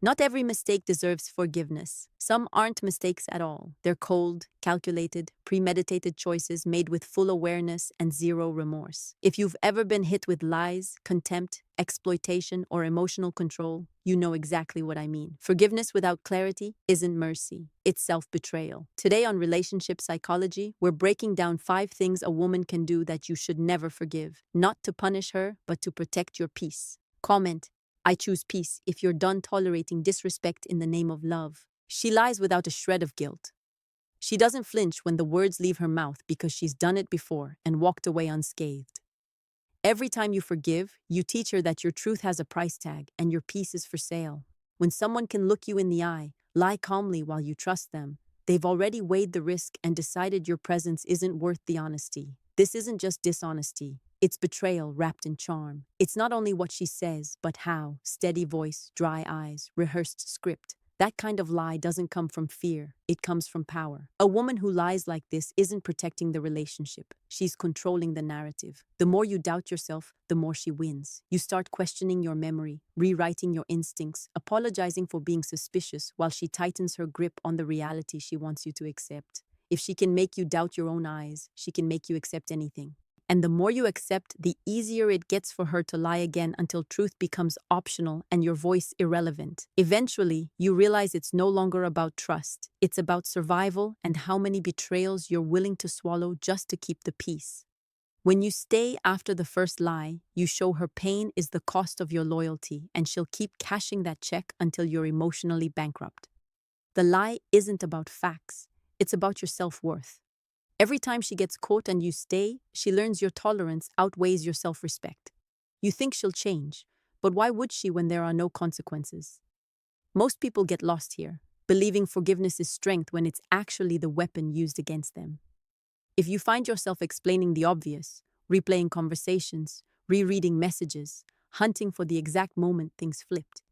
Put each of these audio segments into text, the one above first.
Not every mistake deserves forgiveness. Some aren't mistakes at all. They're cold, calculated, premeditated choices made with full awareness and zero remorse. If you've ever been hit with lies, contempt, exploitation, or emotional control, you know exactly what I mean. Forgiveness without clarity isn't mercy, it's self-betrayal. Today on Relationship Psychology, we're breaking down 5 things a woman can do that you should never forgive, not to punish her, but to protect your peace. Comment, I choose peace if you're done tolerating disrespect in the name of love. She lies without a shred of guilt. She doesn't flinch when the words leave her mouth because she's done it before and walked away unscathed. Every time you forgive, you teach her that your truth has a price tag and your peace is for sale. When someone can look you in the eye, lie calmly while you trust them, they've already weighed the risk and decided your presence isn't worth the honesty. This isn't just dishonesty. It's betrayal wrapped in charm. It's not only what she says, but how. Steady voice, dry eyes, rehearsed script. That kind of lie doesn't come from fear. It comes from power. A woman who lies like this isn't protecting the relationship. She's controlling the narrative. The more you doubt yourself, the more she wins. You start questioning your memory, rewriting your instincts, apologizing for being suspicious while she tightens her grip on the reality she wants you to accept. If she can make you doubt your own eyes, she can make you accept anything. And the more you accept, the easier it gets for her to lie again until truth becomes optional and your voice irrelevant. Eventually, you realize it's no longer about trust. It's about survival and how many betrayals you're willing to swallow just to keep the peace. When you stay after the first lie, you show her pain is the cost of your loyalty, and she'll keep cashing that check until you're emotionally bankrupt. The lie isn't about facts. It's about your self-worth. Every time she gets caught and you stay, she learns your tolerance outweighs your self-respect. You think she'll change, but why would she when there are no consequences? Most people get lost here, believing forgiveness is strength when it's actually the weapon used against them. If you find yourself explaining the obvious, replaying conversations, rereading messages, hunting for the exact moment things flipped,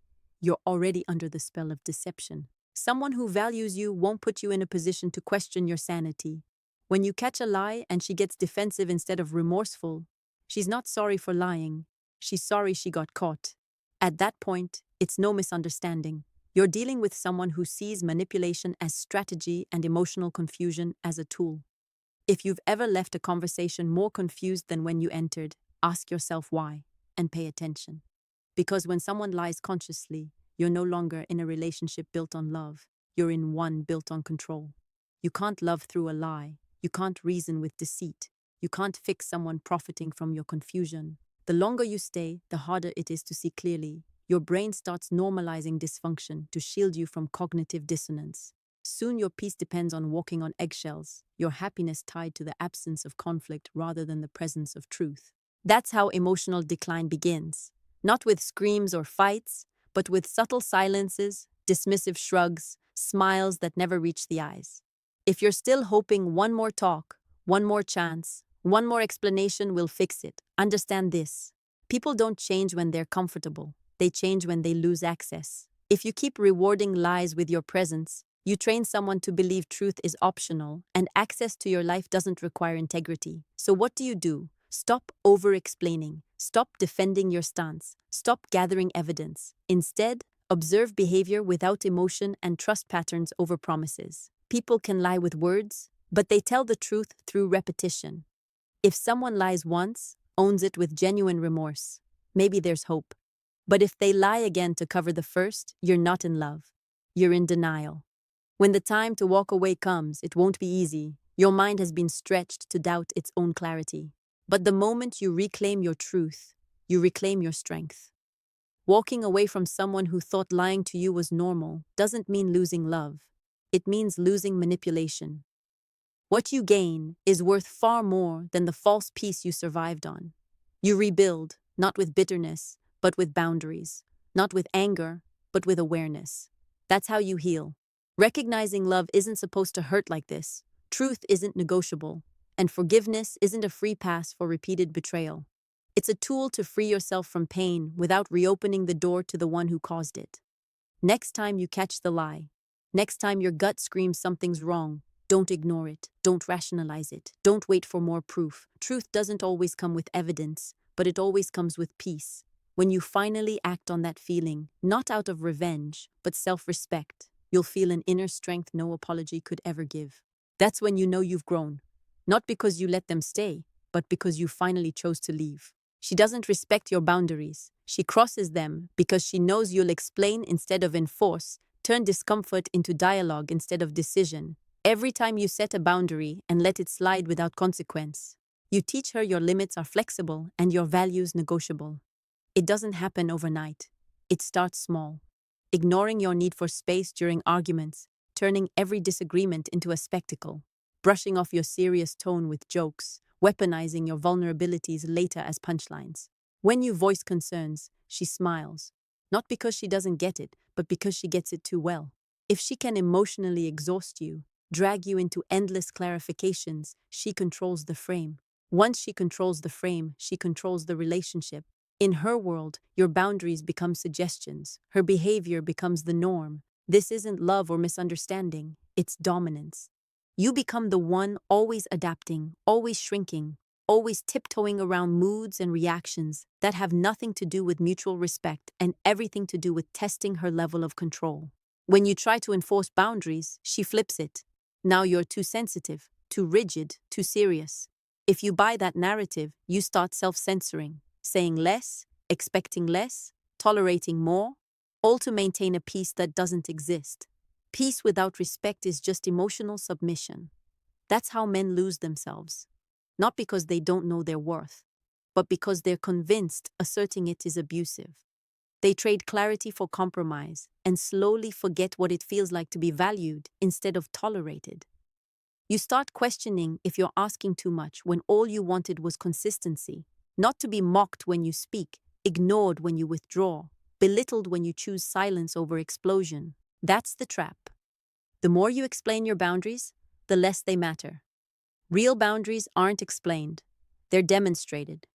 you're already under the spell of deception. Someone who values you won't put you in a position to question your sanity. When you catch a lie and she gets defensive instead of remorseful, she's not sorry for lying. She's sorry she got caught. At that point, it's no misunderstanding. You're dealing with someone who sees manipulation as strategy and emotional confusion as a tool. If you've ever left a conversation more confused than when you entered, ask yourself why and pay attention. Because when someone lies consciously, you're no longer in a relationship built on love. You're in one built on control. You can't love through a lie. You can't reason with deceit. You can't fix someone profiting from your confusion. The longer you stay, the harder it is to see clearly. Your brain starts normalizing dysfunction to shield you from cognitive dissonance. Soon your peace depends on walking on eggshells, your happiness tied to the absence of conflict rather than the presence of truth. That's how emotional decline begins. Not with screams or fights, but with subtle silences, dismissive shrugs, smiles that never reach the eyes. If you're still hoping one more talk, one more chance, one more explanation will fix it, understand this. People don't change when they're comfortable. They change when they lose access. If you keep rewarding lies with your presence, you train someone to believe truth is optional and access to your life doesn't require integrity. So what do? Stop over-explaining. Stop defending your stance. Stop gathering evidence. Instead, observe behavior without emotion and trust patterns over promises. People can lie with words, but they tell the truth through repetition. If someone lies once, owns it with genuine remorse, maybe there's hope. But if they lie again to cover the first, you're not in love. You're in denial. When the time to walk away comes, it won't be easy. Your mind has been stretched to doubt its own clarity. But the moment you reclaim your truth, you reclaim your strength. Walking away from someone who thought lying to you was normal doesn't mean losing love. It means losing manipulation. What you gain is worth far more than the false peace you survived on. You rebuild, not with bitterness, but with boundaries. Not with anger, but with awareness. That's how you heal. Recognizing love isn't supposed to hurt like this. Truth isn't negotiable. And forgiveness isn't a free pass for repeated betrayal. It's a tool to free yourself from pain without reopening the door to the one who caused it. Next time you catch the lie, next time your gut screams something's wrong, don't ignore it. Don't rationalize it. Don't wait for more proof. Truth doesn't always come with evidence, but it always comes with peace. When you finally act on that feeling, not out of revenge, but self-respect, you'll feel an inner strength no apology could ever give. That's when you know you've grown. Not because you let them stay, but because you finally chose to leave. She doesn't respect your boundaries. She crosses them because she knows you'll explain instead of enforce, turn discomfort into dialogue instead of decision. Every time you set a boundary and let it slide without consequence, you teach her your limits are flexible and your values negotiable. It doesn't happen overnight. It starts small. Ignoring your need for space during arguments, turning every disagreement into a spectacle, brushing off your serious tone with jokes, weaponizing your vulnerabilities later as punchlines. When you voice concerns, she smiles. Not because she doesn't get it, but because she gets it too well. If she can emotionally exhaust you, drag you into endless clarifications, she controls the frame. Once she controls the frame, she controls the relationship. In her world, your boundaries become suggestions. Her behavior becomes the norm. This isn't love or misunderstanding, it's dominance. You become the one always adapting, always shrinking, always tiptoeing around moods and reactions that have nothing to do with mutual respect and everything to do with testing her level of control. When you try to enforce boundaries, she flips it. Now you're too sensitive, too rigid, too serious. If you buy that narrative, you start self-censoring, saying less, expecting less, tolerating more, all to maintain a peace that doesn't exist. Peace without respect is just emotional submission. That's how men lose themselves. Not because they don't know their worth, but because they're convinced asserting it is abusive. They trade clarity for compromise and slowly forget what it feels like to be valued instead of tolerated. You start questioning if you're asking too much when all you wanted was consistency, not to be mocked when you speak, ignored when you withdraw, belittled when you choose silence over explosion. That's the trap. The more you explain your boundaries, the less they matter. Real boundaries aren't explained, they're demonstrated.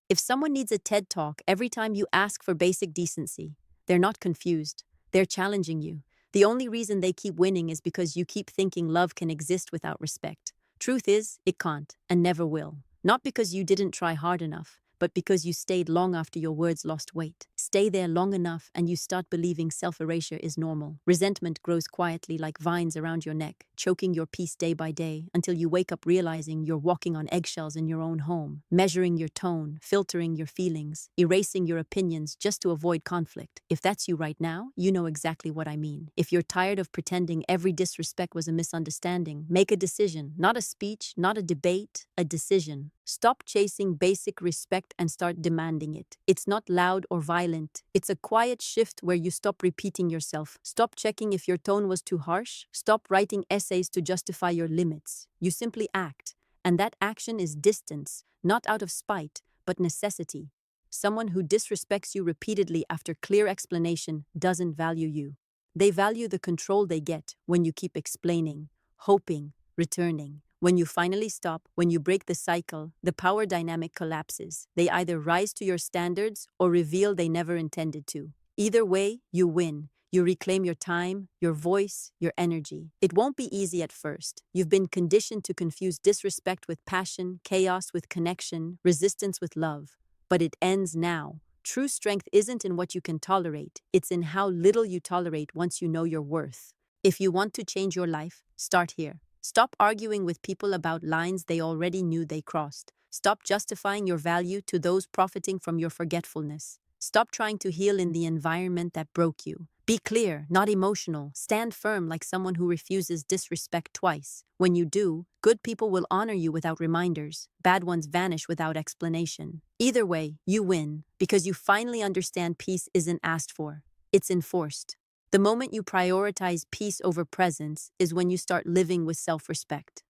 If someone needs a TED Talk every time you ask for basic decency, they're not confused, they're challenging you. The only reason they keep winning is because you keep thinking love can exist without respect. Truth is, it can't, and never will. Not because you didn't try hard enough, but because you stayed long after your words lost weight. Stay there long enough and you start believing self-erasure is normal. Resentment grows quietly like vines around your neck, choking your peace day by day until you wake up realizing you're walking on eggshells in your own home, measuring your tone, filtering your feelings, erasing your opinions just to avoid conflict. If that's you right now, you know exactly what I mean. If you're tired of pretending every disrespect was a misunderstanding, make a decision, not a speech, not a debate, a decision. Stop chasing basic respect and start demanding it. It's not loud or violent. It's a quiet shift where you stop repeating yourself. Stop checking if your tone was too harsh. Stop writing essays to justify your limits. You simply act. And that action is distance, not out of spite, but necessity. Someone who disrespects you repeatedly after clear explanation doesn't value you. They value the control they get when you keep explaining, hoping, returning. When you finally stop, when you break the cycle, the power dynamic collapses. They either rise to your standards or reveal they never intended to. Either way, you win. You reclaim your time, your voice, your energy. It won't be easy at first. You've been conditioned to confuse disrespect with passion, chaos with connection, resistance with love. But it ends now. True strength isn't in what you can tolerate. It's in how little you tolerate once you know your worth. If you want to change your life, start here. Stop arguing with people about lines they already knew they crossed. Stop justifying your value to those profiting from your forgetfulness. Stop trying to heal in the environment that broke you. Be clear, not emotional. Stand firm like someone who refuses disrespect twice. When you do, good people will honor you without reminders. Bad ones vanish without explanation. Either way, you win, because you finally understand peace isn't asked for. It's enforced. The moment you prioritize peace over presence is when you start living with self-respect.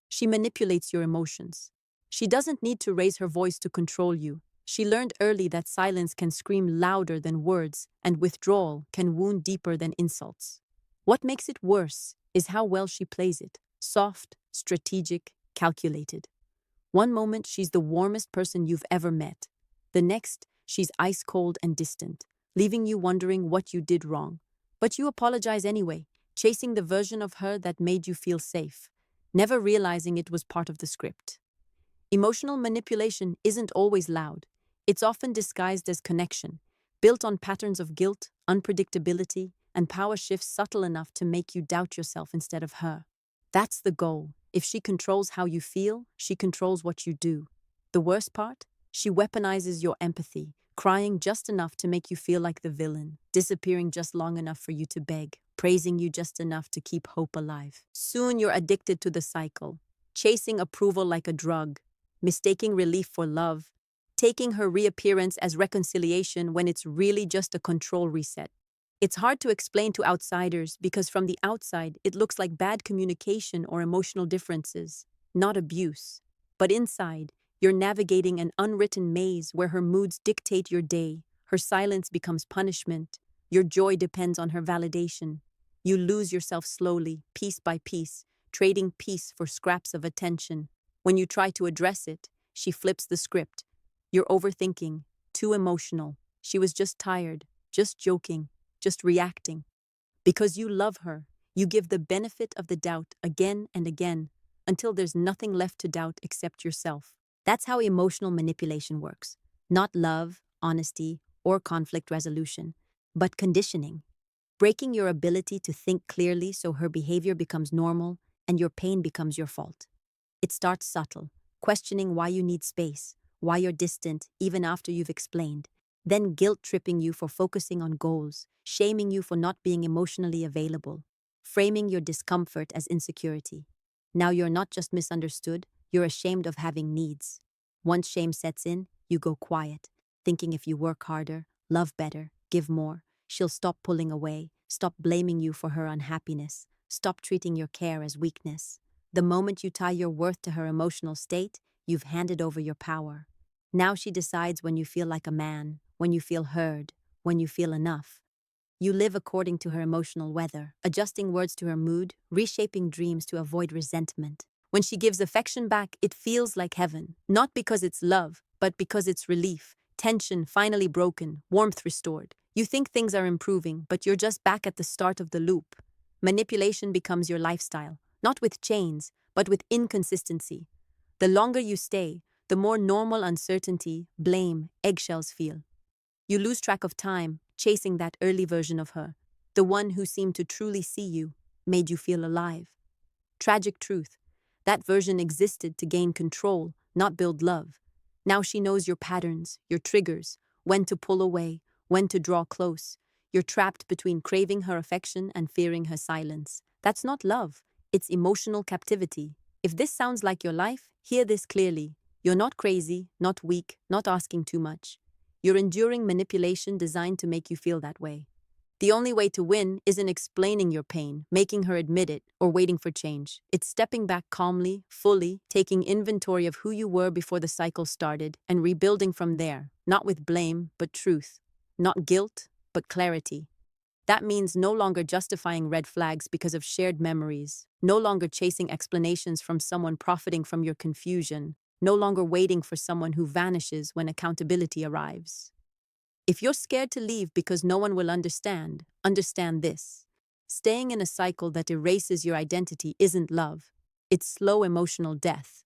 She manipulates your emotions. She doesn't need to raise her voice to control you. She learned early that silence can scream louder than words, and withdrawal can wound deeper than insults. What makes it worse is how well she plays it. Soft, strategic, calculated. One moment, she's the warmest person you've ever met. The next, she's ice-cold and distant, leaving you wondering what you did wrong. But you apologize anyway, chasing the version of her that made you feel safe, never realizing it was part of the script. Emotional manipulation isn't always loud. It's often disguised as connection, built on patterns of guilt, unpredictability, and power shifts subtle enough to make you doubt yourself instead of her. That's the goal. If she controls how you feel, she controls what you do. The worst part? She weaponizes your empathy, crying just enough to make you feel like the villain, disappearing just long enough for you to beg, praising you just enough to keep hope alive. Soon you're addicted to the cycle, chasing approval like a drug, mistaking relief for love, taking her reappearance as reconciliation when it's really just a control reset. It's hard to explain to outsiders because from the outside, it looks like bad communication or emotional differences, not abuse. But inside, you're navigating an unwritten maze where her moods dictate your day, her silence becomes punishment, your joy depends on her validation. You lose yourself slowly, piece by piece, trading peace for scraps of attention. When you try to address it, she flips the script. You're overthinking, too emotional. She was just tired, just joking, just reacting. Because you love her, you give the benefit of the doubt again and again until there's nothing left to doubt except yourself. That's how emotional manipulation works. Not love, honesty, or conflict resolution, but conditioning. Breaking your ability to think clearly so her behavior becomes normal and your pain becomes your fault. It starts subtle, questioning why you need space, why you're distant even after you've explained, then guilt-tripping you for focusing on goals, shaming you for not being emotionally available, framing your discomfort as insecurity. Now you're not just misunderstood, you're ashamed of having needs. Once shame sets in, you go quiet, thinking if you work harder, love better, give more, she'll stop pulling away, stop blaming you for her unhappiness, stop treating your care as weakness. The moment you tie your worth to her emotional state, you've handed over your power. Now she decides when you feel like a man, when you feel heard, when you feel enough. You live according to her emotional weather, adjusting words to her mood, reshaping dreams to avoid resentment. When she gives affection back, it feels like heaven, not because it's love, but because it's relief, tension finally broken, warmth restored. You think things are improving, but you're just back at the start of the loop. Manipulation becomes your lifestyle, not with chains, but with inconsistency. The longer you stay, the more normal uncertainty, blame, eggshells feel. You lose track of time, chasing that early version of her, the one who seemed to truly see you, made you feel alive. Tragic truth. That version existed to gain control, not build love. Now she knows your patterns, your triggers, when to pull away, when to draw close. You're trapped between craving her affection and fearing her silence. That's not love, it's emotional captivity. If this sounds like your life, hear this clearly. You're not crazy, not weak, not asking too much. You're enduring manipulation designed to make you feel that way. The only way to win isn't explaining your pain, making her admit it, or waiting for change. It's stepping back calmly, fully, taking inventory of who you were before the cycle started, and rebuilding from there, not with blame, but truth. Not guilt, but clarity. That means no longer justifying red flags because of shared memories, no longer chasing explanations from someone profiting from your confusion, no longer waiting for someone who vanishes when accountability arrives. If you're scared to leave because no one will understand this. Staying in a cycle that erases your identity isn't love. It's slow emotional death.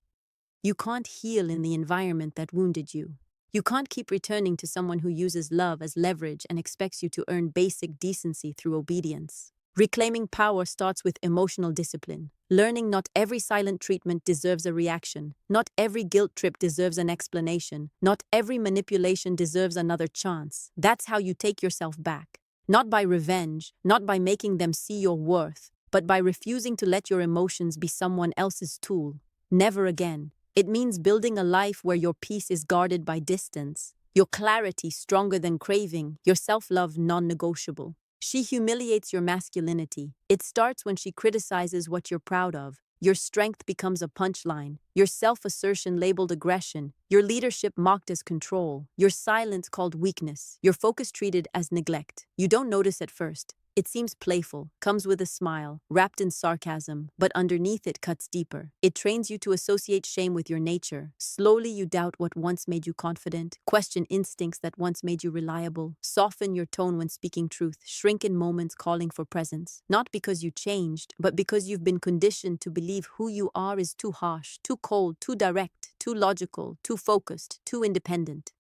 You can't heal in the environment that wounded you. You can't keep returning to someone who uses love as leverage and expects you to earn basic decency through obedience. Reclaiming power starts with emotional discipline. Learning not every silent treatment deserves a reaction. Not every guilt trip deserves an explanation. Not every manipulation deserves another chance. That's how you take yourself back. Not by revenge, not by making them see your worth, but by refusing to let your emotions be someone else's tool. Never again. It means building a life where your peace is guarded by distance, your clarity stronger than craving, your self-love non-negotiable. She humiliates your masculinity. It starts when she criticizes what you're proud of. Your strength becomes a punchline, your self-assertion labeled aggression, your leadership mocked as control, your silence called weakness, your focus treated as neglect. You don't notice at first. It seems playful, comes with a smile, wrapped in sarcasm, but underneath it cuts deeper. It trains you to associate shame with your nature. Slowly you doubt what once made you confident, question instincts that once made you reliable, soften your tone when speaking truth, shrink in moments calling for presence. Not because you changed, but because you've been conditioned to believe who you are is too harsh, too cold, too direct, too logical, too focused, too independent.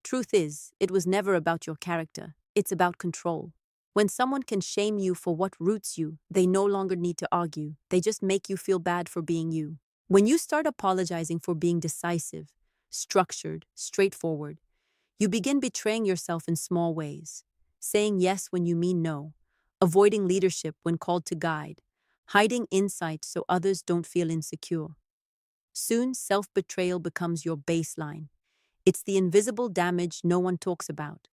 Truth is, it was never about your character. It's about control. When someone can shame you for what roots you, they no longer need to argue. They just make you feel bad for being you. When you start apologizing for being decisive, structured, straightforward, you begin betraying yourself in small ways, saying yes when you mean no, avoiding leadership when called to guide, hiding insight so others don't feel insecure. Soon, self-betrayal becomes your baseline. It's the invisible damage no one talks about.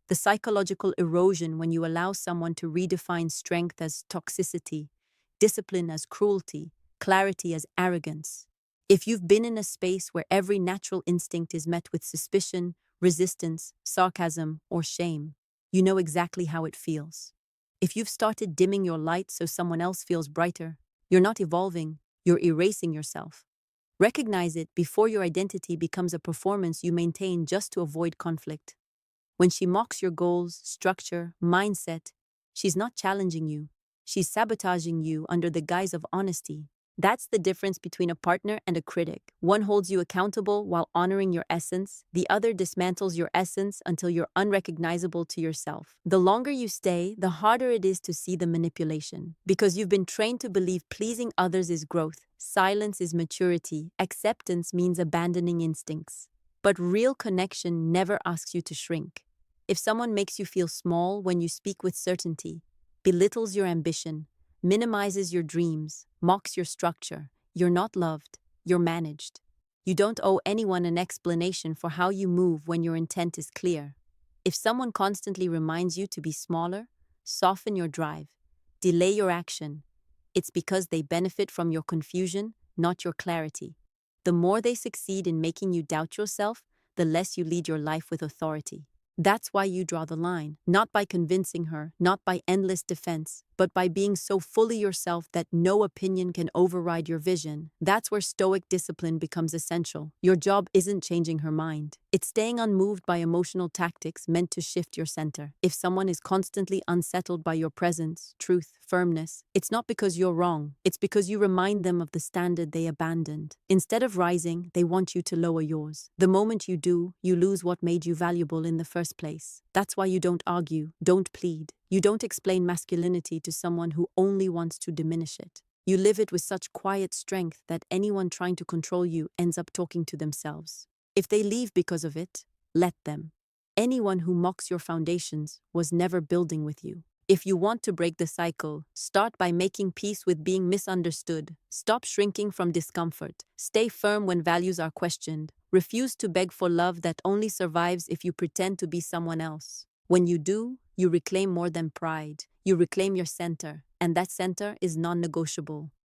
The psychological erosion when you allow someone to redefine strength as toxicity, discipline as cruelty, clarity as arrogance. If you've been in a space where every natural instinct is met with suspicion, resistance, sarcasm, or shame, you know exactly how it feels. If you've started dimming your light so someone else feels brighter, you're not evolving, you're erasing yourself. Recognize it before your identity becomes a performance you maintain just to avoid conflict. When she mocks your goals, structure, mindset, she's not challenging you. She's sabotaging you under the guise of honesty. That's the difference between a partner and a critic. One holds you accountable while honoring your essence. The other dismantles your essence until you're unrecognizable to yourself. The longer you stay, the harder it is to see the manipulation. Because you've been trained to believe pleasing others is growth, silence is maturity, acceptance means abandoning instincts. But real connection never asks you to shrink. If someone makes you feel small when you speak with certainty, belittles your ambition, minimizes your dreams, mocks your structure, you're not loved, you're managed. You don't owe anyone an explanation for how you move when your intent is clear. If someone constantly reminds you to be smaller, soften your drive, delay your action, it's because they benefit from your confusion, not your clarity. The more they succeed in making you doubt yourself, the less you lead your life with authority. That's why you draw the line, not by convincing her, not by endless defense, but by being so fully yourself that no opinion can override your vision. That's where stoic discipline becomes essential. Your job isn't changing her mind. It's staying unmoved by emotional tactics meant to shift your center. If someone is constantly unsettled by your presence, truth, firmness, it's not because you're wrong. It's because you remind them of the standard they abandoned. Instead of rising, they want you to lower yours. The moment you do, you lose what made you valuable in the first place. That's why you don't argue, don't plead. You don't explain masculinity to someone who only wants to diminish it. You live it with such quiet strength that anyone trying to control you ends up talking to themselves. If they leave because of it, let them. Anyone who mocks your foundations was never building with you. If you want to break the cycle, start by making peace with being misunderstood. Stop shrinking from discomfort. Stay firm when values are questioned. Refuse to beg for love that only survives if you pretend to be someone else. When you do, you reclaim more than pride. You reclaim your center, and that center is non-negotiable.